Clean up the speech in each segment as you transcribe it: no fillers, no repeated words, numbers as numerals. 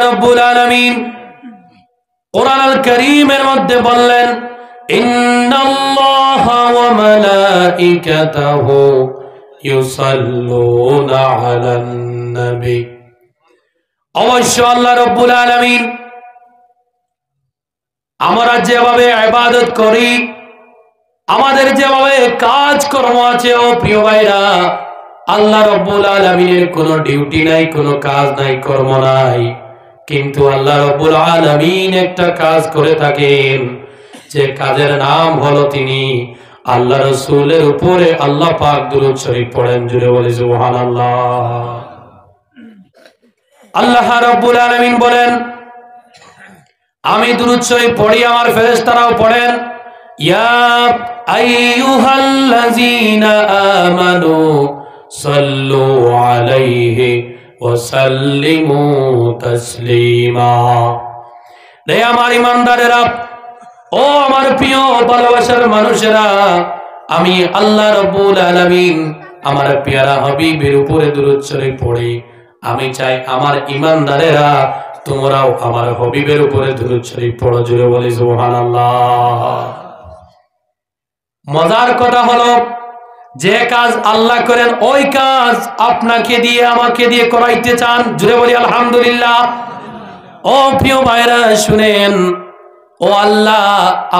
রব্বুল আলামিন কুরআন আল কারীমের মধ্যে বললেন, ইন্নাল্লাহা ওয়া মালাইকাতাহু ইউসাল্লুনা আলান নবী। অবশ্যই আল্লাহ রব্বুল আলামিন আমরা যেভাবে ইবাদত করি, আমাদের যেভাবে কাজকর্ম আছে, ও প্রিয় ভাইরা, আল্লাহ রব্বুল আলামিনের কোনো ডিউটি নাই, কোনো কাজ নাই, কর্ম নাই, কিন্তু আল্লাহ রব্বুল আলামিন একটা কাজ করে থাকেন, যে কাজের নাম হলো তিনি আল্লাহ রাসূলের উপরে আল্লাহ পাক দুরূদ শরীফ পড়েন। জুড়ে বলি সুবহানাল্লাহ। আল্লাহ রাব্বুল আলামিন বলেন, আমি দুরূদ শরীফ পড়ি, আমার ফেরেশতারাও পড়েন। ইয়া আইয়ুহাল্লাযীনা আমানু সাল্লু আলাইহি ওয়া সাল্লিমু তাসলিমা। রে আমার ঈমানদারেরা, ও আমার প্রিয় ভালোবাসার মানুষেরা, আমি আল্লাহ রাব্বুল আলামিন আমার প্যারা হাবিবের উপরে দুরূদ শরীফ পড়ি। আমি চাই আমার ঈমানদারেরা তোমরাও আমার হাবিবের উপরে দুরূদ শরীফ পড়ো। জুড়ে বলি সুবহানাল্লাহ। মজার কথা হলো, যে কাজ আল্লাহ করেন ওই কাজ আপনাকে দিয়ে আমাকে দিয়ে করাইতে চান। জুড়ে বলি আলহামদুলিল্লাহ। ও প্রিয় ভাইরা শুনেন, ও আল্লাহ,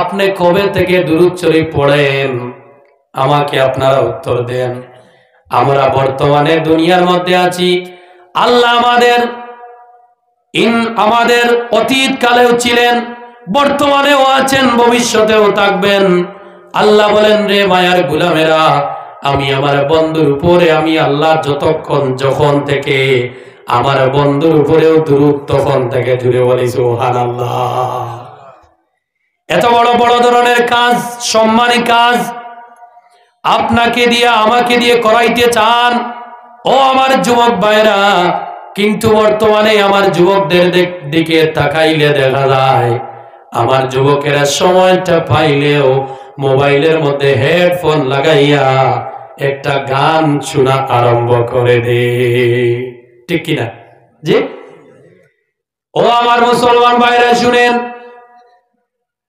আপনি কবে থেকে দুরূদ শরীফ পড়েন, আমাকে আপনারা উত্তর দেন। আমরা বর্তমানে দুনিয়ার মধ্যে আছি, আল্লাহ আমাদের অতীত কালেও ছিলেন, বর্তমানেও আছেন, ভবিষ্যতেও থাকবেন। আল্লাহ বলেন, রে মায়ার গোলামেরা, আমি আমার বন্ধুর উপরে, আমি আল্লাহ যখন থেকে আমার বন্ধুর উপরেও দুরূদ তখন থেকে। জুড়ে বলি সুবহানাল্লাহ। এত বড় বড় ধরনের কাজ, সম্মানী কাজ আপনাকে দিয়ে আমাকে দিয়ে করাইতে চান, ও আমার যুবক ভাইরা। কিন্তু বর্তমানে আমার যুবকদের দিকে তাকাইলে দেখা যায়, আমার যুবকেরা সময়টা পাইলেও মোবাইলের মধ্যে হেডফোন লাগাইয়া একটা গান শোনা আরম্ভ করে দে। ঠিক কিনা? জি। ও আমার মুসলমান ভাইরা শুনেন,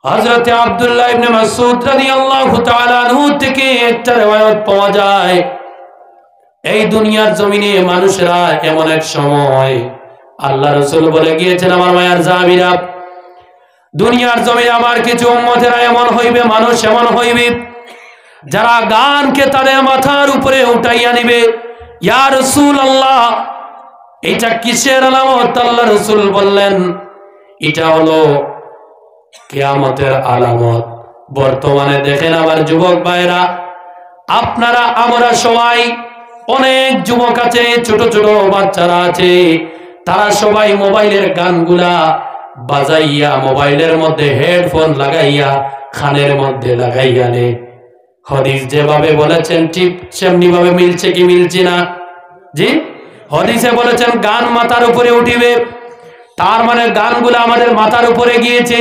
হযরত আব্দুল্লাহ ইবনে মাসউদ রাদিয়াল্লাহু তাআলা আনহু থেকে একটা riwayat পাওয়া যায়, এই দুনিয়ার জমিনে মানুষেরা এমন এক সময়, আল্লাহ রাসূল বলে গিয়েছেন, আমার মায়ার জামিরা, দুনিয়ার জমিনে আমার কিছু উম্মতেরা এমন হইবে, মানুষ এমন হইবে, যারা গানকে তাদের মাথার উপরে উঠাইয়া নিবে। ইয়া রাসূলুল্লাহ, এটা কিসের আলামত? আল্লাহ রাসূল বললেন, এটা হলো কিয়ামতের আলামত। বর্তমানে দেখেন আমার যুবক ভাইরা, আপনারা আমরা সবাই, অনেক যুবক আছে, ছোট ছোট বাচ্চারা আছে, তারা সবাই মোবাইলের গানগুলা বাজাইয়া, মোবাইলের মধ্যে হেডফোন লাগাইয়া, কানের মধ্যে লাগাইয়া নে। হাদিস যেভাবে বলেছেন ঠিক সেমনি ভাবে মিলছে কি মিলছে না? জি, হাদিসে বলেছেন গান মাথার উপরে উঠিবে, তার মানে গানগুলো আমাদের মাথার উপরে গিয়েছে।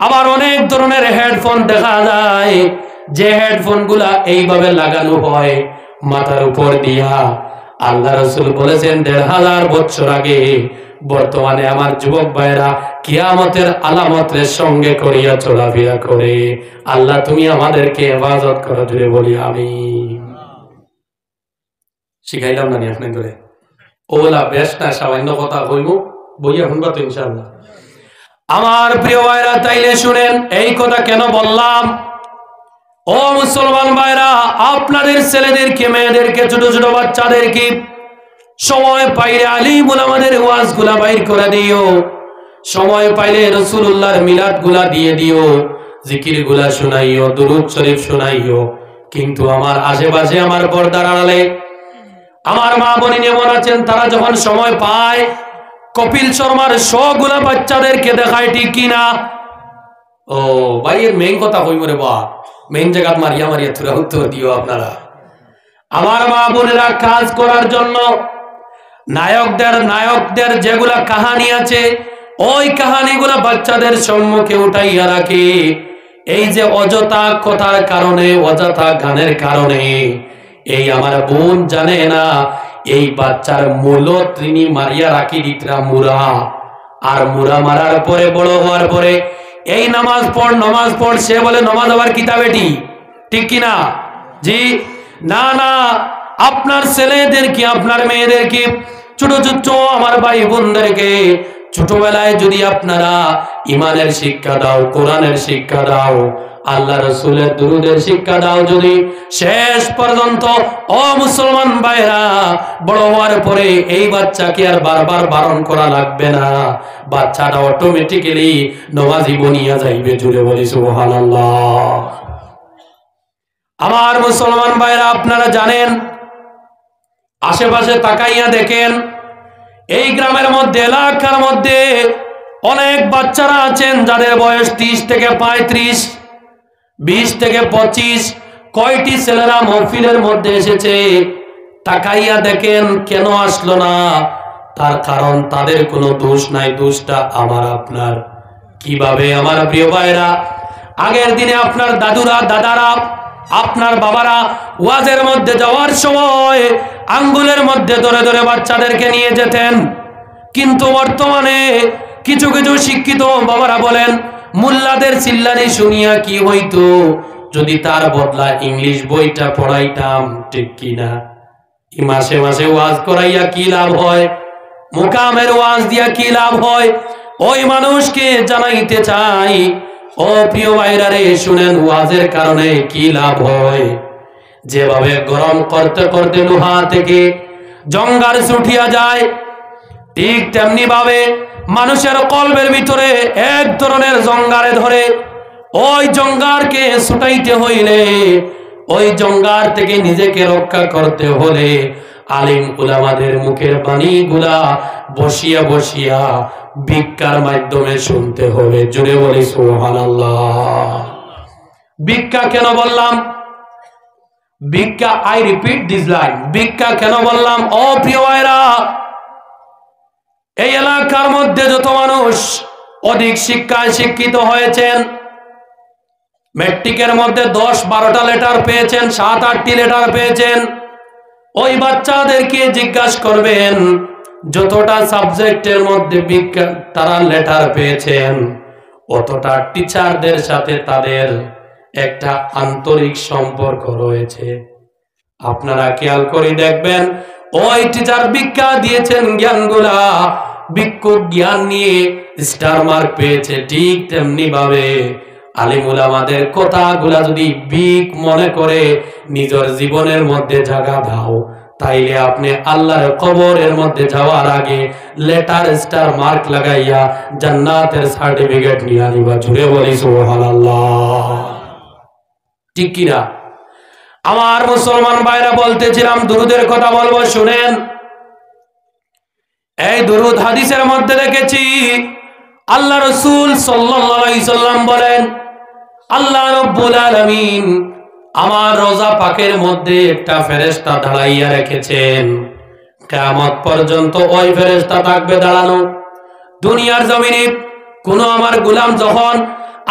আবার অনেক ধরনের হেডফোন দেখা যায়, যে হেডফোন গুলা এইভাবে লাগানো হয় মাথার উপর দিয়া। আল্লাহ রাসূল বলেছেন ১৫০০ বছর আগে। বর্তমানে আমার যুবক ভাইরা কিয়ামতের আলামতের সঙ্গে করিয়া চলাফেরা করে। আল্লাহ তুমি আমাদেরকে হেফাজত করো। জুড়ে বলি আমিন। শিখাইলাম না আপনি ধরে ওলা বেশ না, সামান্য কথা কইব, বইয়া শুনবা তো ইনশাআল্লাহ। আমার প্রিয় ভাইরা, তাইলে শুনেন এই কথা কেন বললাম। ও মুসলমান ভাইরা, আপনাদের ছেলেদেরকে, মেয়েদেরকে, ছোট ছোট বাচ্চাদেরকে সময় পাইলে আলিম ওলামাদের ওয়াজগুলা বাইর করে দিও। সময় পাইলে রাসূলুল্লাহর মিলাদ গুলা দিয়ে দিও, জিকির গুলা শোনাইও, দুরূদ শরীফ শোনাইও। কিন্তু আমার আশেপাশে, আমার পর্দার আড়ালে আমার মা বোন এমন আছেন, তারা যখন সময় পায় কপিল শর্মার শো গুলা বাচ্চাদেরকে দেখায়। ঠিক কিনা? ও ভাইয়ের মেইন কথা কইব রে বা, মেইন জায়গা মারিয়া মারিয়া থুরা উত্তর দিও আপনারা। আমার মা বোনেরা কাজ করার জন্য নায়কদের যেগুলা কাহানি আছে, ওই কাহানিগুলা বাচ্চাদের সম্মুখে উঠাইয়া রাখে। এই যে অযথা কথার কারণে, অযথা গানের কারণে এই আমার বোন জানে না এই বাচ্চার মূল তিনি মারিয়া রাখি দিতরা মুরা। আর মুড়া মারার পরে বড় হওয়ার পরে এই নামাজ পড় সে বলে নামাজ আবার কিতাবেটি, ঠিক কিনা? জি না না, আপনার ছেলেদেরকে আপনার মেয়েদেরকে ছোট ছোট আমার ভাই বোনদেরকে ছোটবেলায় যদি আপনারা ইমানের শিক্ষা দাও, কোরআনের শিক্ষা দাও, আল্লাহ রাসূলের দুরূদের শিক্ষা দাও, যদি শেষ পর্যন্ত ও মুসলমান ভাইরা বড় হওয়ার পরে এই বাচ্চাকে আর বারবার বারণ করা লাগবে না, বাচ্চাটা অটোমেটিক্যালি নামাজি বনিয়া যাইবে। জুড়ে বলি সুবহানাল্লাহ। আমার মুসলমান ভাইরা, আপনারা জানেন, আশেপাশে তাকাইয়া দেখেন, এই গ্রামের মধ্যে এলাকার মধ্যে অনেক বাচ্চারা আছেন যাদের বয়স 30 থেকে 35, 20 থেকে 25। কয়টি ছেলেরা মাহফিলের মধ্যে এসেছে, তাকাইয়া দেখেন কেন আসলো না? তার কারণ তাদের কোনো দোষ নাই, দোষটা আমার আপনার। কিভাবে আমার প্রিয় ভাইরা? আগের দিনে আপনার দাদুরা, দাদারা, আপনার বাবারা ওয়াজের মধ্যে যাওয়ার সময় আঙ্গুলের মধ্যে ধরে ধরে বাচ্চাদেরকে নিয়ে যেতেন। কিন্তু বর্তমানে কিছু কিছু শিক্ষিত বাবারা বলেন, মুল্লাদের চিল্লানি শুনিয়া কি হইতো যদি তার বদলা ইংলিশ বইটা পড়াইতাম, ঠিক কিনা? মাসে মাসে ওয়াজ করাইয়া কি লাভ হয়? মুকামের ওয়াজ দিয়া কি লাভ হয়? ওই মানুষকে জানাইতে চাই, ও প্রিয় ভাইরা রে, শুনেন ওয়াজের কারণে কি লাভ হয়। যেভাবে গরম করতে করতে লোহা থেকে জঙ্গার ছুটিয়া যায়, ঠিক তেমনি ভাবে মানুষের কলবের ভিতরে এক ধরনের জঙ্গারে ধরে। ওই জঙ্গারকে ছুটাইতে হইলে, ওই জঙ্গার থেকে নিজেকে রক্ষা করতে হলে আলিম উলামাদের মুখের বাণীগুলা বসিয়া বসিয়া ভিক্ষার মাধ্যমে শুনতে হবে। জুড়ে বলি সুবহানাল্লাহ। ভিক্ষা কেন বললাম? ভিক্ষা, আই রিপিট দিস লাইন, ভিক্ষা কেন বললাম? ও প্রিয় ভাইরা, এই এলাকার মধ্যে যত মানুষ অধিক শিক্ষায় শিক্ষিত হয়েছেন, ম্যাট্রিকের মধ্যে 10-12টা লেটার পেয়েছেন, 7-8টি লেটার পেয়েছেন, ওই বাচ্চাদেরকে জিজ্ঞাসা করবেন যতটা সাবজেক্টের মধ্যে বিজ্ঞান তারা লেটার পেয়েছেন, অতটা টিচারদের সাথে তাদের একটা আন্তরিক সম্পর্ক রয়েছে। আপনারা খেয়াল করে দেখবেন, ওই টিচার ভিক্ষা দিয়েছেন জ্ঞানগুলা, ভিক্ষুক জ্ঞান নিয়ে স্টার মার্ক পেয়েছে। ঠিক তেমনি ভাবে আলিম উলামাদের কথাগুলা যদি ভিক মনে করে নিজের জীবনের মধ্যে জায়গা দাও, তাইলে আপনি আল্লাহর কবরের মধ্যে যাওয়ার আগে লেটার স্টার মার্ক লাগাইয়া জান্নাতের সার্টিফিকেট নিয়ে আনিবা। জুড়ে বলি সুবহানাল্লাহ, ঠিক কিনা? আমার মুসলমান ভাইরা, বলতেছিলাম দুরুদের কথা বলবো, শুনেন। এই দুরুদ হাদিসের মধ্যে দেখেছি আল্লাহ রাসূল সাল্লাল্লাহু আলাইহি সাল্লাম বলেন, আল্লাহ রাব্বুল আলামিন আমার রোজা পাকের মধ্যে একটা ফেরেশতা দাঁড়াইয়া রেখেছেন। কিয়ামত পর্যন্ত ওই ফেরেশতা থাকবে দাঁড়ানো। দুনিয়ার জমিনে কোন আমার গোলাম যখন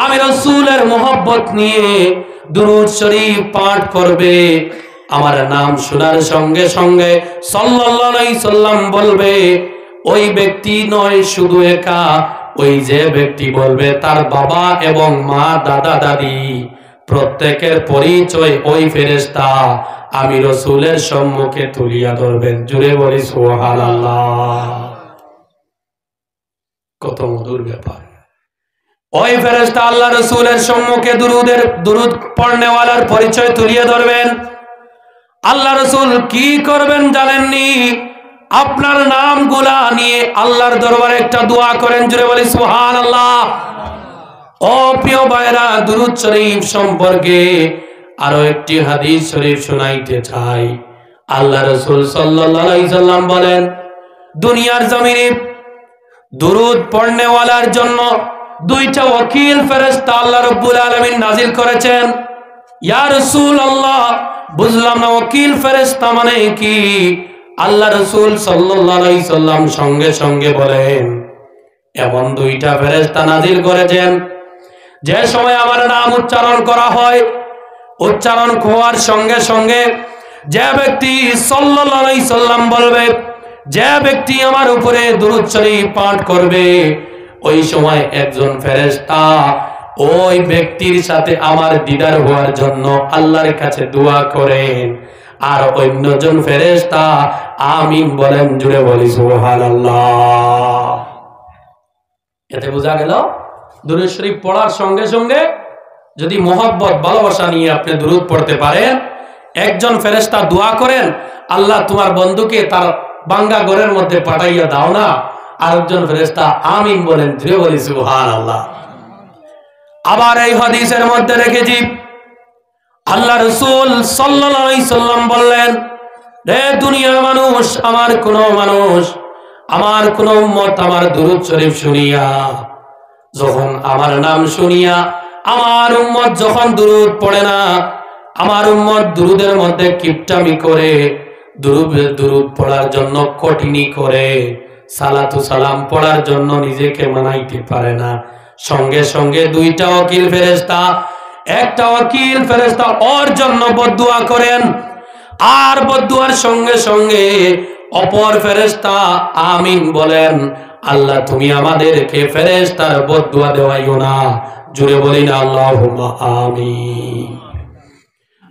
আমি রাসূলের মোহব্বত নিয়ে দুরূদ শরীফ পাঠ করবে, আমার নাম শোনার সঙ্গে সঙ্গে সাল্লাল্লাহু আলাইহি সাল্লাম বলবে, ওই ব্যক্তি নয় শুধু একা, ওই যে ব্যক্তি বলবে তার বাবা এবং মা, দাদা দাদি প্রত্যেকের পরিচয় ওই ফেরেশতা আমি রাসূলের সম্মুখে তুলিয়া ধরবেন। জুড়ে বলি সুবহানাল্লাহ। কত মধুর ব্যাপার! ওই ফেরেশতা আল্লাহ রাসূলের সম্মুখে দুরূদ পড়নেওয়ালার পরিচয় তুলিয়ে ধরবেন। আল্লাহ রাসূল কি করবেন জানেননি? আপনার নামগুলা নিয়ে আল্লাহর দরবারে একটা দোয়া করেন। জুড়ে বলি সুবহানাল্লাহ। ও প্রিয় ভাইরা, দুরূদ শরীফ সম্পর্কে আরো একটি হাদিস শরীফ শোনাইতে চাই। আল্লাহ রাসূল সাল্লাল্লাহু আলাইহি সাল্লাম বলেন, দুনিয়ার জমিনে দুরূদ পড়নেওয়ালার জন্য 2টা ওয়াকিল ফেরেশতা আল্লাহ রাব্বুল আলামিন নাজিল করেছেন। ইয়া রাসূলুল্লাহ, বুঝলাম না ওয়াকিল ফেরেশতা মানে কি? আল্লাহ রাসূল সাল্লাল্লাহু আলাইহি সাল্লাম সঙ্গে সঙ্গে বলেন, এমন 2টা ফেরেশতা নাজিল করেছেন যে সময় আমার নাম উচ্চারণ করা হয়, উচ্চারণ হওয়ার সঙ্গে সঙ্গে যে ব্যক্তি সাল্লাল্লাহু আলাইহি সাল্লাম বলবে যে ব্যক্তি আমার উপরে দুরূদ শরীফ পাঠ করবে ওই সময় একজন ফেরেশতা ওই ব্যক্তির সাথে আমার দিদার হওয়ার জন্য আল্লাহর কাছে দোয়া করেন, আর অন্যজন ফেরেশতা আমিন বলেন। জুড়ে বলি সুবহানাল্লাহ। এতে বোঝা গেল দুরূদ শরীফ পড়ার সঙ্গে সঙ্গে যদি মোহব্বত ভালোবাসা নিয়ে আপনি দুরূদ পড়তে পারেন, একজন ফেরেশতা দোয়া করেন, আল্লাহ তোমার বন্ধুকে তার বাঙ্গা ঘরের মধ্যে পাঠাইয়া দাও না, আরেকজন ফেরেশতা আমিন বলেন। জুড়ে বলি সুবহানাল্লাহ। আবার এই হাদিসের মধ্যে রেখেছি আল্লাহ রাসূল সাল্লাল্লাহু আলাইহি সাল্লাম বললেন, রে দুনিয়ার মানুষ, আমার কোন মানুষ, আমার কোন উম্মত আমার দুরূদ শরীফ শুনিয়া, যখন আমার নাম শুনিয়া আমার উম্মত যখন দুরূদ পড়ে না, আমার উম্মত দুরূদের মধ্যে কিপটামি করে, দুরূদ পড়ার জন্য কঠিনি করে, সালাতু সালাম পড়ার জন্য নিজেকে মানাইতে পারে না, সঙ্গে সঙ্গে দুইটা ওয়াকিল ফেরেশতা, একটা ওয়াকিল ফেরেশতা ওর জন্য বদদুয়া করেন, আর বদদুয়ার সঙ্গে সঙ্গে অপর ফেরেশতা আমিন বলেন, আল্লাহ তুমি আমাদেরকে ফেরেশতার বদদুয়া দেওয়াইও না। জুড়ে বলি না আল্লাহুম্মা আমিন।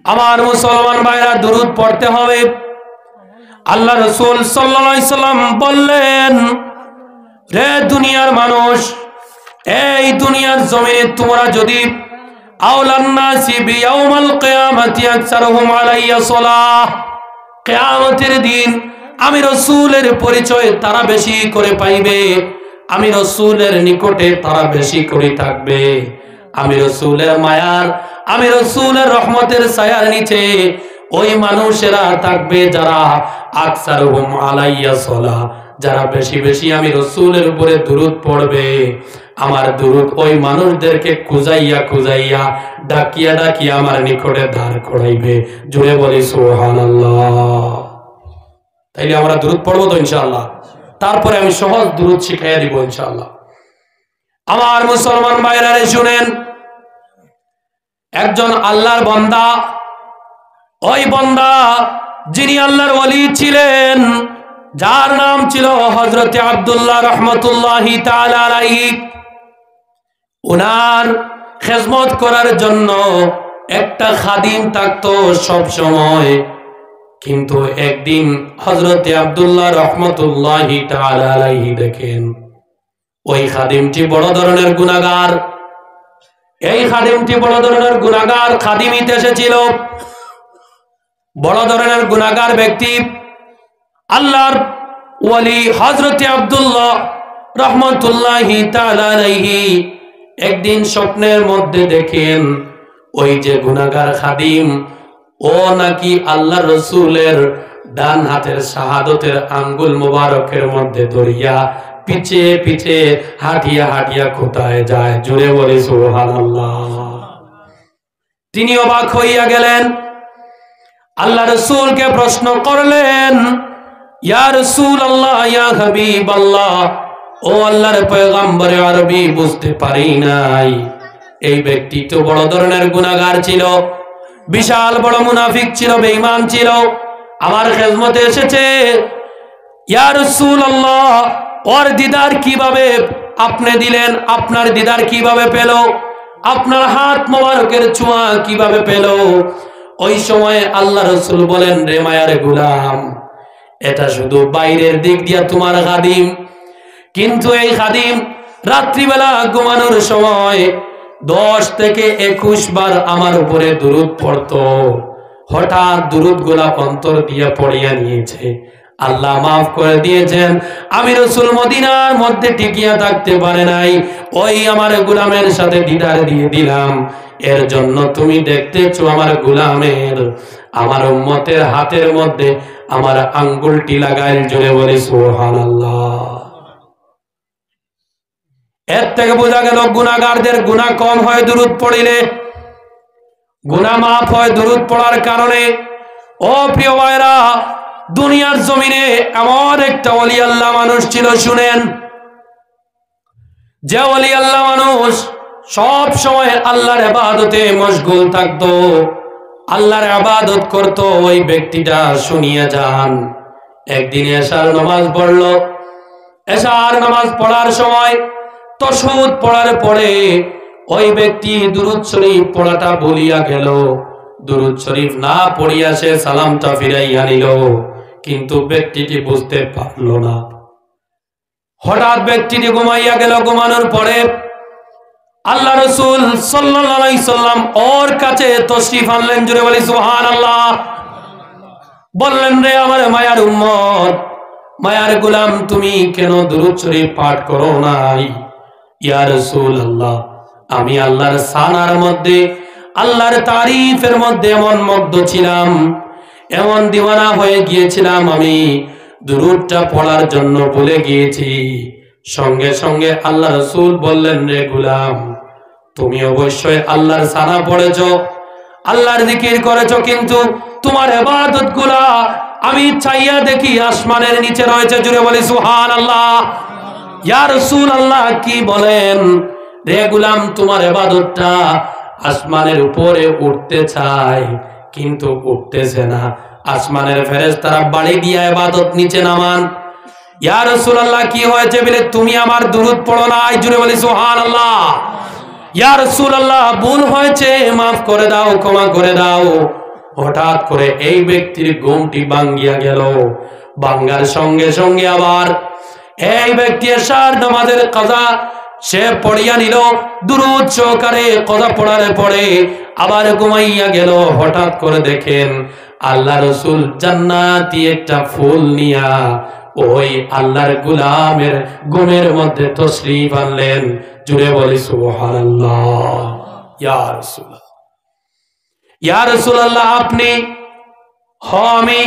আমার মুসলমান ভাইরা, দুরূদ পড়তে হবে। আল্লাহ রাসূল সাল্লাল্লাহু আলাইহি সাল্লাম বললেন, রে দুনিয়ার মানুষ, এই দুনিয়ার জমিনে তোমরা যদি আওলান নাসি বিয়াউমাল কিয়ামাতি আকসারুহুম আলাইয়া সালাহ, কিয়ামতের দিন আমি রাসূলের পরিচয় তারা বেশি করে পাইবে, আমি রাসূলের নিকটে তারা বেশি করে থাকবে, আমি রাসূলের মায়ার, আমি রাসূলের রহমতের ছায়ার নিচে ওই মানুষেরা থাকবে যারা আকসারুহুম আলাইয়া সালাহ, যারা বেশি বেশি আমি রাসূলের উপরে দুরূদ পড়বে। আমার দুরূদ ওই মানুষদেরকে খুঁজাইয়া খুঁজাইয়া ডাকিয়া ডাকিয়া আমার নিকটে দাঁড় করাইবে। জুড়ে বলি সুবহানাল্লাহ। তাইলে আমরা দুরূদ পড়বো তো ইনশাআল্লাহ। তারপরে আমি সহজ দুরূদ শিখাইয়া দিব ইনশাআল্লাহ। আমার মুসলমান ভাইরা শুনেন, একজন আল্লাহর বান্দা, ওই বান্দা যিনি আল্লাহর ওলি ছিলেন, যার নাম ছিল হযরত আব্দুল্লাহ রাহমাতুল্লাহি তাআলা আলাইহি, ওনার খেদমত করার জন্য একটা খাদিম থাকতো সব সময়। কিন্তু একদিন হযরত আব্দুল্লাহ রাহমাতুল্লাহি তাআলা আলাইহি দেখেন ওই খাদিমটি বড় ধরনের গুনাহগার। এই খাদিমটি বড় ধরনের গুনাহগার, খাদিমিতে এসেছিল বড় ধরনের গুনাহগার ব্যক্তি। আল্লাহর ওলি হযরত আব্দুল্লাহ রাহমাতুল্লাহি তাআলা আলাইহি একদিন স্বপ্নের মধ্যে দেখেন ওই যে গুনাহগার খাদিম, ও নাকি আল্লাহ রাসূলের ডান হাতের শাহাদতের আঙ্গুল মুবারকের মধ্যে ধরিয়া পিছে পিছে হাঁটিয়া হাঁটিয়া কোথায় যায়। জুড়ে বলি সুবহানাল্লাহ। তিনি অবাক হইয়া গেলেন, আল্লাহ রাসূলকে প্রশ্ন করলেন, ইয়া রাসূলুল্লাহ, ইয়া হাবিবাল্লাহ, ও আল্লাহর পয়গম্বর আরবি বুঝতে পারি নাই, এই ব্যক্তি তো বড় ধরনের গুনাহগার ছিল, বিশাল বড় মুনাফিক ছিল, বেঈমান ছিল, আমার খেদমতে এসেছে। ইয়া রাসূলুল্লাহ, ওর দিদার কিভাবে আপনি দিলেন? আপনার দিদার কিভাবে পেল? আপনার হাত মোবারকের ছোঁয়া কিভাবে পেল? ওই সময় আল্লাহ রাসূল বলেন, রে মায়ার গোলাম, এটা শুধু বাইরের দিক দিয়া তোমার খাদিম, কিন্তু এই খাদিম রাত্রিবেলা ঘুমানোর সময় 10 থেকে 21 বার আমার উপরে দুরূদ পড়তো। হঠাৎ দুরূদ গুলা অন্তর দিয়ে পড়িয়া নিয়েছে, আল্লাহ মাফ করে দিয়েছেন। আমি রাসূল মদিনার মধ্যে টিকিয়া থাকতে পারে নাই, ওই আমার গোলামের সাথে দিদার দিয়ে দিলাম। এর জন্য তুমি দেখতেছো আমার গোলামের, আমার উম্মতের হাতের মধ্যে আমার আঙ্গুলটি লাগাইল। জোরে বলি সুবহানাল্লাহ। এর থেকে বোঝা গেল গুনাহগারদের গুনাহ কম হয় দুরূদ পড়িলে, গুনাহ মাফ হয় দুরূদ পড়ার কারণে। ও প্রিয় ভাইরা, দুনিয়ার জমিনে এমন একটা ওলি আল্লাহ মানুষ ছিল, শুনেন, যে ওলি আল্লাহ মানুষ সব সময় আল্লাহর ইবাদতে মশগুল থাকতো, আল্লাহর ইবাদত করত। ওই ব্যক্তিটা শুনিয়া যান, একদিন এশার নামাজ পড়লো। এশার নামাজ পড়ার সময় তাশাহুদ পড়ার পরে ওই ব্যক্তি দুরূদ শরীফ পড়াটা ভুলিয়া গেল। দুরূদ শরীফ না পড়িয়া সে সালামটা ফিরাইয়া নিল, কিন্তু ব্যক্তিটি বুঝতে পারল না। হঠাৎ ব্যক্তিটি ঘুমাইয়া গেল। ঘুমানোর পরে আল্লাহ রাসূল সাল্লাল্লাহু আলাইহি সাল্লাম ওর কাছে তশরিফ আনলেন। জোরে বলি সুবহানাল্লাহ। বললেন, রে আমার মায়ার উম্মত, মায়ার গোলাম, তুমি কেন দুরূদ শরীফ পাঠ করো নাই? ইয়া রাসূলুল্লাহ, আমি আল্লাহর সানার মধ্যে, আল্লাহর তারিফের মধ্যে এমন মগ্ন ছিলাম, এমন দিওয়ানা হয়ে গিয়েছিলাম, আমি দুরূদটা পড়ার জন্য ভুলে গিয়েছি। সঙ্গে সঙ্গে আল্লাহ রাসূল বললেন, রে গোলাম, তুমি অবশ্যই আল্লাহর সানা পড়েছো, আল্লাহর জিকির করেছো, কিন্তু তোমার ইবাদত গুলা আমি চাইয়া দেখি আসমানের নিচে রয়েছে। জুড়ে বলি সুবহানাল্লাহ। ইয়া রাসূলুল্লাহ, কি বলেন? রে গোলাম, তোমার ইবাদতটা আসমানের উপরে উঠতে চায়, কিন্তু উঠতেছে না। আসমানের ফেরেশতারা বাড়ি দিয়ে ইবাদত নিচে নামান। ইয়া রাসূলুল্লাহ, কি হয়েছে? বলে, তুমি আমার দুরূদ পড়ো নাই। জুড়ে বলি সুবহানাল্লাহ। ইয়া রাসূলুল্লাহ, ভুল হয়েছে, মাফ করে দাও, ক্ষমা করে দাও। হঠাৎ করে এই ব্যক্তির ঘুমটি ভাঙ্গিয়া গেল। ভাঙ্গার সঙ্গে সঙ্গে আবার এই ব্যক্তি এশার নামাজের কাজা সে পড়িয়া নিল। দুরূদ সহকারে কাজা পড়ার পরে আবার ঘুমাইয়া গেল। হঠাৎ করে দেখেন আল্লাহ রাসূল জান্নাতি একটা ফুল নিয়া ওই আল্লাহর গোলামের ঘুমের মধ্যে তশরিফ আনলেন। জুড়ে বলি সুবহানাল্লাহ। ইয়া রাসূলুল্লাহ, ইয়া রাসূলুল্লাহ, আপনি? আমি।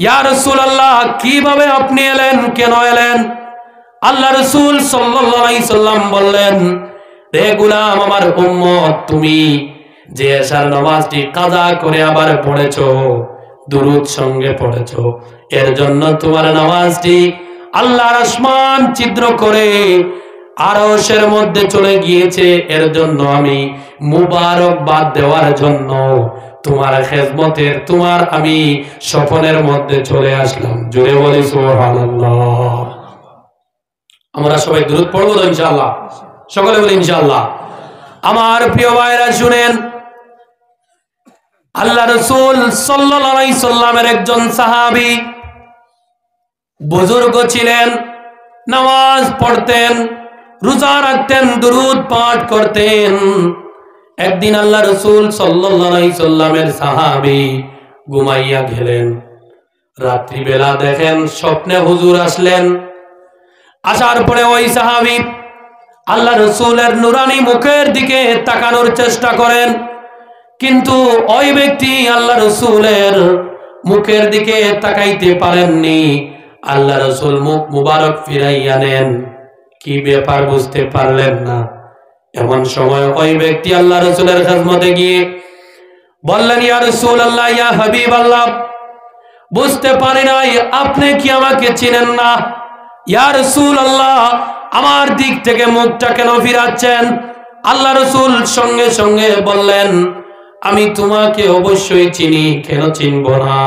ইয়া রাসূলুল্লাহ, কিভাবে আপনি এলেন, কেন এলেন? আল্লাহ রাসূল সাল্লাল্লাহু আলাইহি সাল্লাম বললেন, রে গোলাম, আমার উম্মত, তুমি যে এশার নামাজটি কাজা করে আবার পড়েছো, দুরূদ সঙ্গে পড়েছো, এর জন্য তোমার নামাজটি আল্লাহর আসমান ছিদ্র করে আরশের মধ্যে চলে গিয়েছে। এর জন্য আমি মুবারকবাদ দেওয়ার জন্য তোমার খেদমতের, তোমার আমি স্বপনের মধ্যে চলে আসলাম। জোরে বলি সুবহানাল্লাহ। আমরা সবাই দুরূদ পড়বো তো ইনশাআল্লাহ? সকলে বলি ইনশাআল্লাহ। আমার প্রিয় ভাইরা শুনেন, আল্লাহ রাসূল সাল্লাল্লাহু আলাইহি সাল্লামের একজন সাহাবী বুজুর্গ ছিলেন, নামাজ পড়তেন, রোজা রাখতেন, দুরূদ পাঠ করতেন। একদিন আল্লাহ রাসূল সাল্লাল্লাহু আলাইহি সাল্লামের সাহাবী ঘুমাইয়া গেলেন। রাত্রিবেলা দেখেন স্বপ্নে হুজুর আসলেন। আসার পরে ওই সাহাবী আল্লাহ রাসূলের নুরানি মুখের দিকে তাকানোর চেষ্টা করেন, কিন্তু ওই ব্যক্তি আল্লাহ রাসূলের মুখের দিকে তাকাইতে পারেননি। আল্লাহ রাসূল মুখ মুবারক ফিরাইয়া নেন। কি ব্যাপার বুঝতে পারলেন না। এমন সময় ওই ব্যক্তি আল্লাহ রাসূলের খেদমতে গিয়ে বললেন, ইয়া রাসূলুল্লাহ, ইয়া হাবিবাল্লাহ, বুঝতে পারি নাই, আপনি কি আমাকে চিনেন না? ইয়া রাসূলুল্লাহ, আমার দিক থেকে মুখটা কেন ফিরাচ্ছেন? আল্লাহ রাসূল সঙ্গে সঙ্গে বললেন, আমি তোমাকে অবশ্যই চিনি, কেন চিনব না?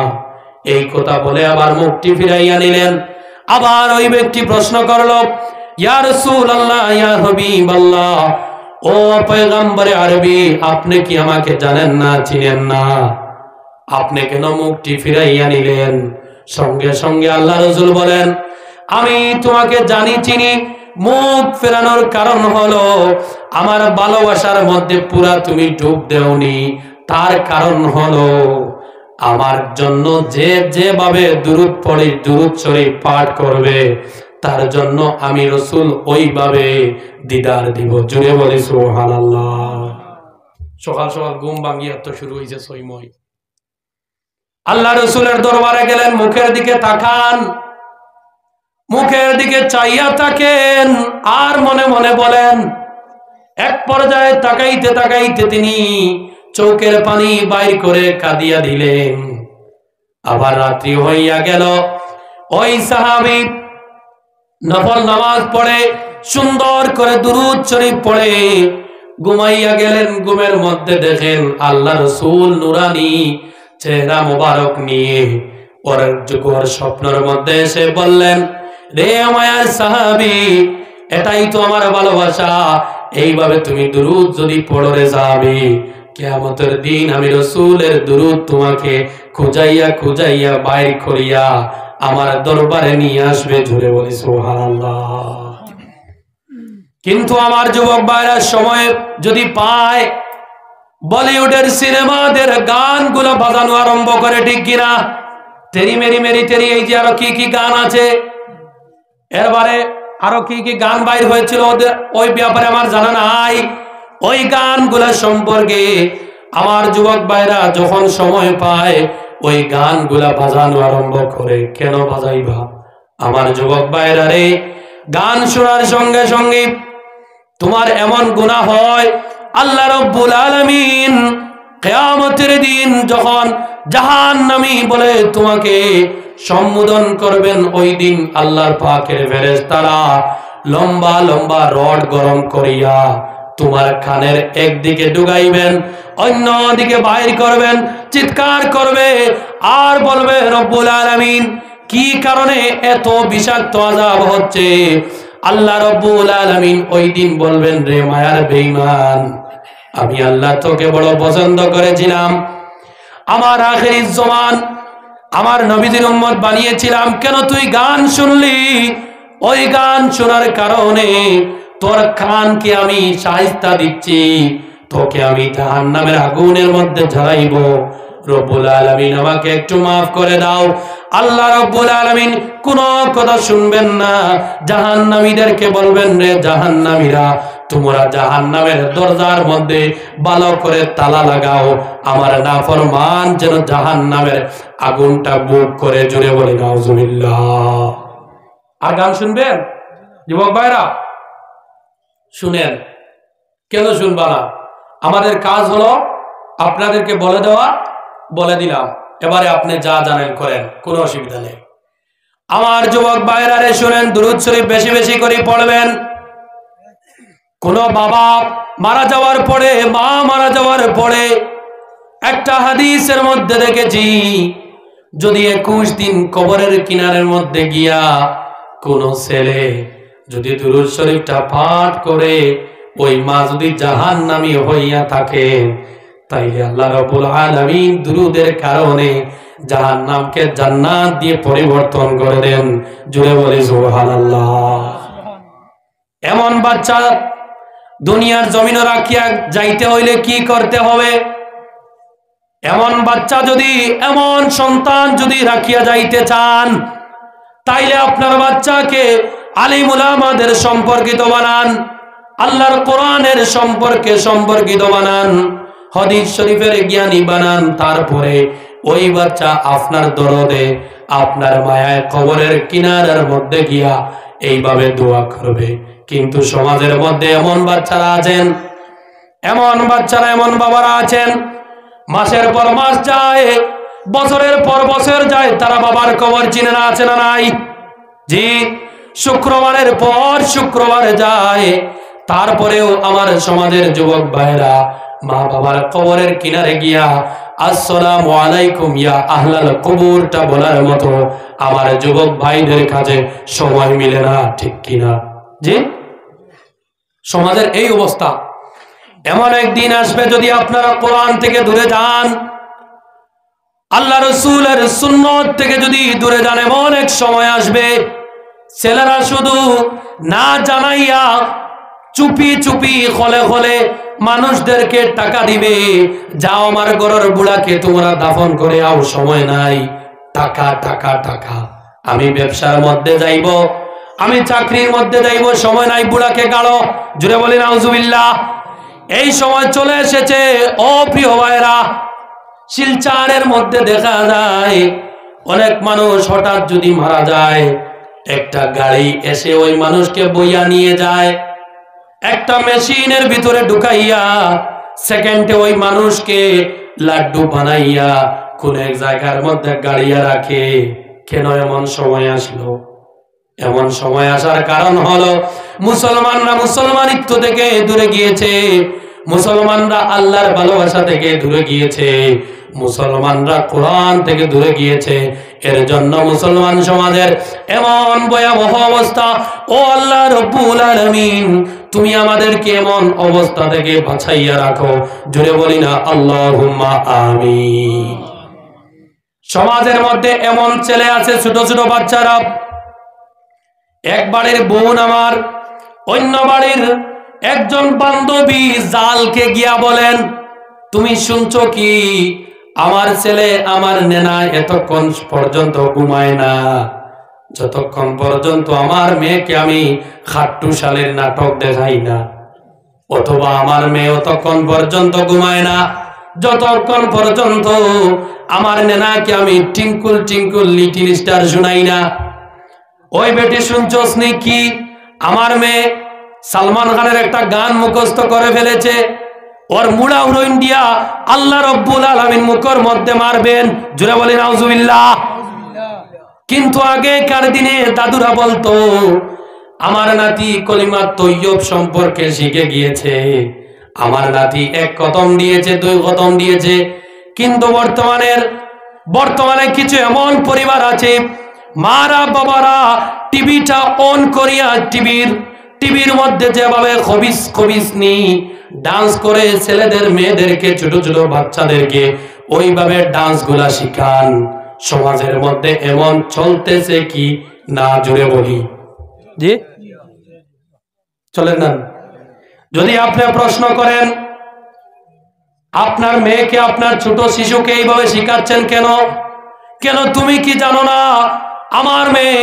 এই কথা বলে আবার মুখটি ফিরাইয়া নিলেন। আবার ওই ব্যক্তি প্রশ্ন করল, ইয়া রাসূলুল্লাহ, ইয়া হাবিবাল্লাহ, ও পয়গম্বরে আরবি, আপনি কি আমাকে জানেন না, চিনেন না? আপনি কেন মুখটি ফিরাইয়া নিলেন? সঙ্গে সঙ্গে আল্লাহ রাসূল বলেন, আমি তোমাকে জানি, চিনি। মুখ ফেরানোর কারণ হলো আমার ভালোবাসার মধ্যে পুরা তুমি ডুব দেওনি। তার কারণ হলো আমার জন্য যে যেভাবে দুরূদ পড়ে, দুরূদ শরীফ পাঠ করবে, তার জন্য আমি রাসূল ওইভাবে দিদার দিব। জুড়ে বলি সুবহানাল্লাহ। সকাল সকাল ঘুম ভাঙিয়া তো শুরু হয়েছে সইময়। আল্লাহ রাসূলের দরবারে গেলেন, মুখের দিকে তাকান, মুখের দিকে চাইয়া থাকেন, আর মনে মনে বলেন। এক পর্যায়ে তাকাইতে তাকাইতে তিনি চোখের পানি বাইর করে কাঁদিয়া দিলেন। আবার রাত্রি হইয়া গেল। ওই সাহাবী নফল নামাজ পড়ে, সুন্দর করে দুরূদ শরীফ পড়ে ঘুমাইয়া গেলেন। ঘুমের মধ্যে দেখেন আল্লাহ রাসূল নুরানি চেহারা মোবারক নিয়ে ওর স্বপ্নের মধ্যে এসে বললেন, রে আমার সাহাবী, এটাই তো আমার ভালোবাসা, এইভাবে তুমি দুরূদ যদি পড়ো রে যাবে, কিয়ামতের দিন আমি রাসূলের দুরূদ তোমাকে খুঁজাইয়া খুঁজাইয়া বাইর করিয়া আমার দরবারে নিয়ে আসবে। জোরে বলি সুবহানাল্লাহ। কিন্তু আমার যুবক ভাইরা সময় যদি পায়, বলিউডের সিনেমাদের গানগুলো বাজানো আরম্ভ করে, ঠিক কিনা? তেরি মেরি মেরি তেরি, এই যে আরো কি কি গান আছে, এরবারে আরো কি কি গান বাইর হয়েছিল ওদের, ওই ব্যাপারে আমার জানা নাই। ওই গানগুলা সম্পর্কে আমার যুবক ভাইরা যখন সময় পায় ওই গানগুলা বাজানো আরম্ভ করে। কেন বাজাইবা আমার যুবক ভাইরা রে? গান শোনার সঙ্গে সঙ্গে তোমার এমন গুনাহ হয়, আল্লাহ রাব্বুল আলামিন কিয়ামতের দিন যখন জাহান্নামী বলে তোমাকে সম্বোধন করবেন, ওই দিন আল্লাহর পাকের ফেরেশতারা লম্বা লম্বা রড গরম করিয়া তোমার কানের একদিকে ঢুকাইবেন, অন্য দিকে বাইর করবেন, চিৎকার করবে আর বলবে, রব্বুল আলামিন কি কারণে এত বিষাক্ত আযাব হচ্ছে? আল্লাহ রব্বুল আলামিন ওই দিন বলবেন, রে মায়ার বেঈমান, আমি আল্লাহ তোকে বড় পছন্দ করেছিলাম, আমার আখিরি জমান আমার নবীদের উম্মত বানিয়েছিলাম, কেন তুই গান শুনলি? ওই গান শোনার কারণে তোর কানকে আমি শায়েস্তা দিচ্ছি, তোকে আমি জাহান্নামের আগুনের মধ্যে ঝাড়াইব। রব্বুল আলামিন আমাকে একটু মাফ করে দাও। আল্লাহ রব্বুল আলামিন কোন কথা শুনবেন না, জাহান্নামীদেরকে বলবেন, রে জাহান্নামীরা, তোমরা জাহান্নামের দরজার মধ্যে ভালো করে তালা লাগাও, আমার নাফরমান যেন জাহান্নামের আগুনটা বুক করে। জুড়ে বলি নাউজুবিল্লাহ। আর গান শুনবেন যুবক ভাইরা? শুনেন। কেন শুনবা না? আমাদের কাজ হলো আপনাদেরকে বলে দেওয়া, বলে দিলাম, এবারে আপনি যা জানেন করেন, কোনো অসুবিধা নেই। আমার যুবক ভাইরা রে শুনেন, দুরূদ শরীফ বেশি বেশি করে পড়বেন। কোন বাবা মারা যাওয়ার পরে, মা মারা যাওয়ার পরে, একটা হাদিসের মধ্যে দেখেছি, যদি 21 দিন কবরের কিনারের মধ্যে গিয়া কোন ছেলে যদি দুরূদ শরীফটা পাঠ করে, ওই মা যদি জাহান্নামী হইয়া থাকে, তাইলে আল্লাহ রাব্বুল আলামিন দুরূদের কারণে জাহান্নামকে জান্নাত দিয়ে পরিবর্তন করে দেন। জুড়ে বলি সুবহানাল্লাহ। এমন বাচ্চা দুনিয়ার জমিনে রাখিয়া যাইতে হইলে কি করতে হবে? এমন বাচ্চা যদি, এমন সন্তান যদি রাখিয়া যাইতে চান, তাইলে আপনার বাচ্চাকে আলিম উলামাদের সম্পর্কিত বানান, আল্লাহর কোরআনের সম্পর্কিত বানান, হাদিস শরীফের জ্ঞানী বানান। তারপরে ওই বাচ্চা আপনার দরদে, আপনার মায়ায় কবরের কিনারার মধ্যে গিয়া এইভাবে দোয়া করবে। কিন্তু সমাজের মধ্যে এমন বাচ্চারা আছেন, এমন বাচ্চারা, এমন বাবারা আছেন, মাসের পর মাস যায়, বছরের পর বছর যায়, তারা বাবার কবর চিনে না, আছে না নাই? জি। শুক্রবারের পর শুক্রবার যায়, তারপরেও আমার সমাজের যুবক ভাইরা মা বাবার কবরের কিনারে গিয়া আসসালামু আলাইকুম ইয়া আহলাল কবরটা বলার মতো আমার যুবক ভাইদের কাছে সময় মিলে না, ঠিক কিনা? জি। সমাজের এই অবস্থা। এমন একদিন আসবে, যদি আপনারা কোরআন থেকে দূরে যান, আল্লাহ রাসূলের সুন্নাত থেকে যদি দূরে যান, এমন এক সময় আসবে ছেলেরা শুধু না জানাইয়া চুপি চুপি খলে খলে মানুষদেরকে টাকা দিবে, যাও আমার ঘরের বুড়াকে তোমরা দাফন করে আও, সময় নাই, টাকা টাকা টাকা, আমি ব্যবসার মধ্যে যাইব, আমি চাকরির মধ্যে যাইব, সময় নাই, বুড়াকে গাড়ো। জুড়ে বলি নাউজুবিল্লাহ। এই সময় চলে এসেছে। ও প্রিয় ভাইরা, শিলচরের মধ্যে দেখা যায় অনেক মানুষ হঠাৎ যদি মারা যায়, একটা গাড়ি এসে ওই মানুষকে বইয়া নিয়ে যায়, একটা মেশিনের ভিতরে ঢুকাইয়া সেকেন্ডে ওই মানুষকে লাড্ডু বানাইয়া কোন এক জায়গার মধ্যে গাড়িয়া রাখে। কেন এমন সময় আসলো? এমন সময় আসার কারণ হলো মুসলমানরা মুসলমানিত্ব থেকে দূরে গিয়েছে, মুসলমানরা আল্লাহর ভালোবাসা থেকে দূরে গিয়েছে, মুসলমানরা কোরআন থেকে দূরে গিয়েছে। এর জন্য মুসলমান সমাজের এমন ভয়াবহ অবস্থা। ও আল্লাহ রব্বুল আলামিন, তুমি আমাদেরকে এমন অবস্থা থেকে বাঁচাইয়া রাখো। জোরে বলি না আল্লাহুম্মা আমিন। সমাজের মধ্যে এমন ছেলে আছে, ছোট ছোট বাচ্চারা, এক বাড়ির বোন আমার অন্য বাড়ির একজন বান্ধবী জালকে গিয়া বলেন, তুমি শুনছো কি, আমার ছেলে আমার নেনা এতক্ষণ পর্যন্ত ঘুমায় না, যতক্ষণ পর্যন্ত আমার মেয়েকে আমি খাট্টু শালের নাটক দেখাই না, অথবা আমার মেয়ে অতক্ষণ পর্যন্ত ঘুমায় না যতক্ষণ পর্যন্ত আমার নেনাকে আমি টিঙ্কুল টিঙ্কুল লিটিল স্টার শুনাই না। ওই বেটি শুনছস নি কি, আমার মেয়ে সালমান খানের একটা গান মুখস্থ করে ফেলেছে, ওর মুড়া উড়াইন দিয়া আল্লাহ রব্বুল আলামিন মুখের মধ্যে মারবেন। জোরে বলি নাউজুবিল্লাহ। কিন্তু আগেকার দিনে দাদুরা বলতো, আমার নাতি কলিমা তৈয়ব সম্পর্কে শিখে গিয়েছে, আমার নাতি এক কদম দিয়েছে, দুই কদম দিয়েছে। কিন্তু বর্তমানে কিছু এমন পরিবার আছে, মারা বাবারা টিভিটা অন করিয়া টিভির মধ্যে যেভাবে খবিস নি ডান্স করে ছেলেদের মেয়েদেরকে ছোট ছোট বাচ্চাদেরকে ওইভাবে ডান্স গুলা শিখান। সমাজের মধ্যে এমন চলতেছে কি না, জুড়ে বলি জি চলেন না। যদি আপনি প্রশ্ন করেন, আপনার মেয়েকে আপনার ছোট শিশুকে এইভাবে শিখাচ্ছেন কেন? তুমি কি জানো না আমার মেয়ে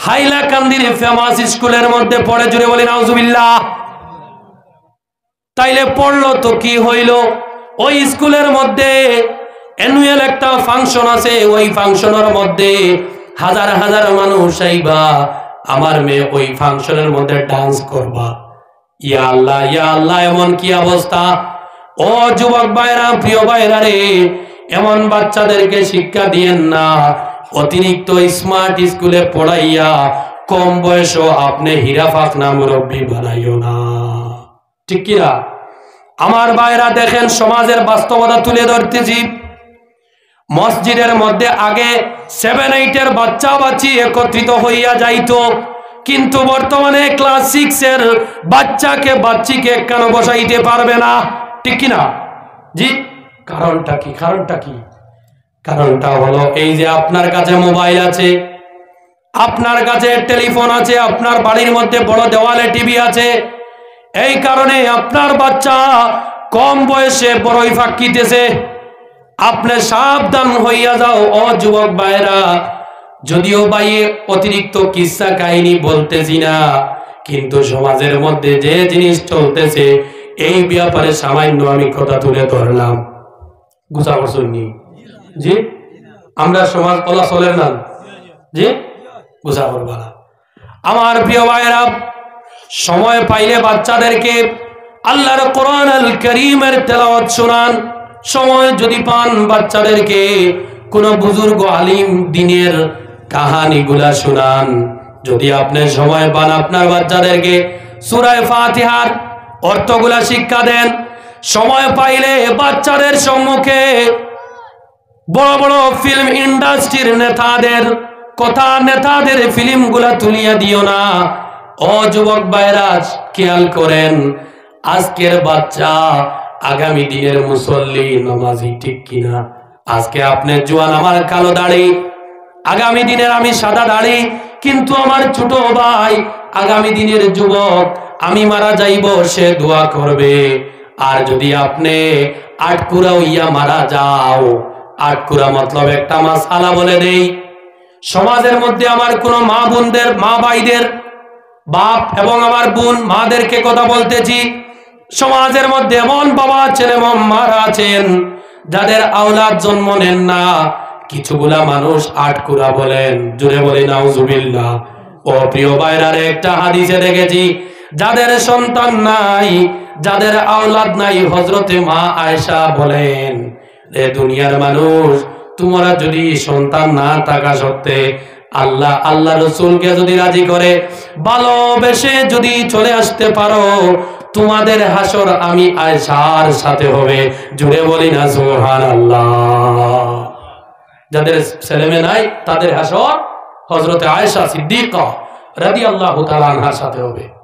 হাইলাকান্দির ফেমাস স্কুলের মধ্যে পড়ে? জুড়ে বলি নাউজুবিল্লাহ। তাইলে পড়লো তো কি হইল? ওই স্কুলের মধ্যে অ্যানুয়াল একটা ফাংশন আছে, ওই ফাংশনের মধ্যে হাজার হাজার মানুষ আইবা, আমার মেয়ে ওই ফাংশনের মধ্যে ডান্স করবা। ইয়া আল্লাহ, ইয়া আল্লাহ, এমন কি অবস্থা! ও যুবক ভাইরা, প্রিয় ভাইরা রে, এমন বাচ্চাদেরকে শিক্ষা দিয়েন না। অতিরিক্ত স্মার্ট স্কুলে পড়াইয়া কম বয়সও আপনি হীরা ফাখনা মুরব্বী বানাইও না, ঠিক কিনা? আমার ভাইরা দেখেন, সমাজের বাস্তবতা তুলে ধরতেছি। মসজিদের মধ্যে আগে 7-8 বাচ্চা বাচ্চি একত্রিত হইয়া যাইতো, কিন্তু বর্তমানে ক্লাস 6 বাচ্চিকে কেন বসাইতে পারবে না, ঠিক কিনা? জি, কারণটা কি? কারণটা হলো এই যে আপনার কাছে মোবাইল আছে, আপনার কাছে টেলিফোন আছে, আপনার বাড়ির মধ্যে বড় দেওয়ালে টিভি আছে। এই কারণে আপনার বাচ্চা কম বয়সে বড়ই ফাঁকিতেছে। আপনি সাবধান হইয়া যাও ও যুবক ভাইরা। যদিও ভাইয়ে অতিরিক্ত কিস্সা কাহিনী বলতেছি না, কিন্তু সমাজের মধ্যে যে জিনিস চলতেছে এই ব্যাপারে সামান্য আমি কথা তুলে ধরলাম। বুঝা পারছনি? জি, আমরা সমাজ বলা চলেন না, জি বুঝা পারবা না। আমার প্রিয় ভাইরা, সময় পাইলে বাচ্চাদেরকে আল্লাহর কোরআন আল কারীমের তেলাওয়াত শোনান। সময় যদি পান, বাচ্চাদেরকে কোন বুজুর্গ আলিম দ্বীনের কাহানিগুলা শোনান। যদি আপনি সময় পান, আপনার বাচ্চাদেরকে সূরা ফাতিহার অর্থগুলা শিক্ষা দেন। সময় পাইলে বাচ্চাদের সম্মুখে বড় বড় ফিল্ম ইন্ডাস্ট্রির নেতাদের ফিল্মগুলা তুলিয়া দিও না। ও যুবক ভাইরা, খেয়াল করেন, আজকের বাচ্চা আগামী দিনের মুসল্লি নামাজি, ঠিক কিনা? আজকে আপনি জোয়ান, আমার কালো দাড়ি, আগামী দিনের আমি সাদা দাড়ি, কিন্তু আমার ছোট ভাই আগামী দিনের যুবক, আমি মারা যাইব, সে দোয়া করবে। আর যদি আপনি আটকুরা হইয়া মারা যাও, আটকুরা মতলব একটা মাসআলা বলে দেই। সমাজের মধ্যে আমার কোন মা বোনদের, মা ভাইদের, বাপ এবং আমার বোন মাদেরকে কথা বলতেছি, সমাজের মধ্যে এমন বাবা আছেন, এমন মারা আছেন যাদের আওলাদ জন্ম নেন না। কিছুগুলা মানুষ আটকুরা বলেন, জোরে বলি নাউজুবিল্লাহ। ও প্রিয় ভাইরারে, একটা হাদিসে দেখেছি, যাদের সন্তান নাই, যাদের আওলাদ নাই, হযরতে মা আয়েশা বলেন, রে দুনিয়ার মানুষ, তোমরা যদি সন্তান না থাকা সত্ত্বে আল্লাহ রাসূলকে যদি রাজি করে ভালোবেসে যদি চলে আসতে পারো, তোমাদের হাসর আমি আয়েশার সাথে হবে। জুড়ে বলি না সুবহানাল্লাহ। যাদের ছেলে মেয়ে নাই তাদের হাসর হযরতে আয়েশা সিদ্দিকা রাদিয়াল্লাহু তাআলা আনহার সাথে হবে।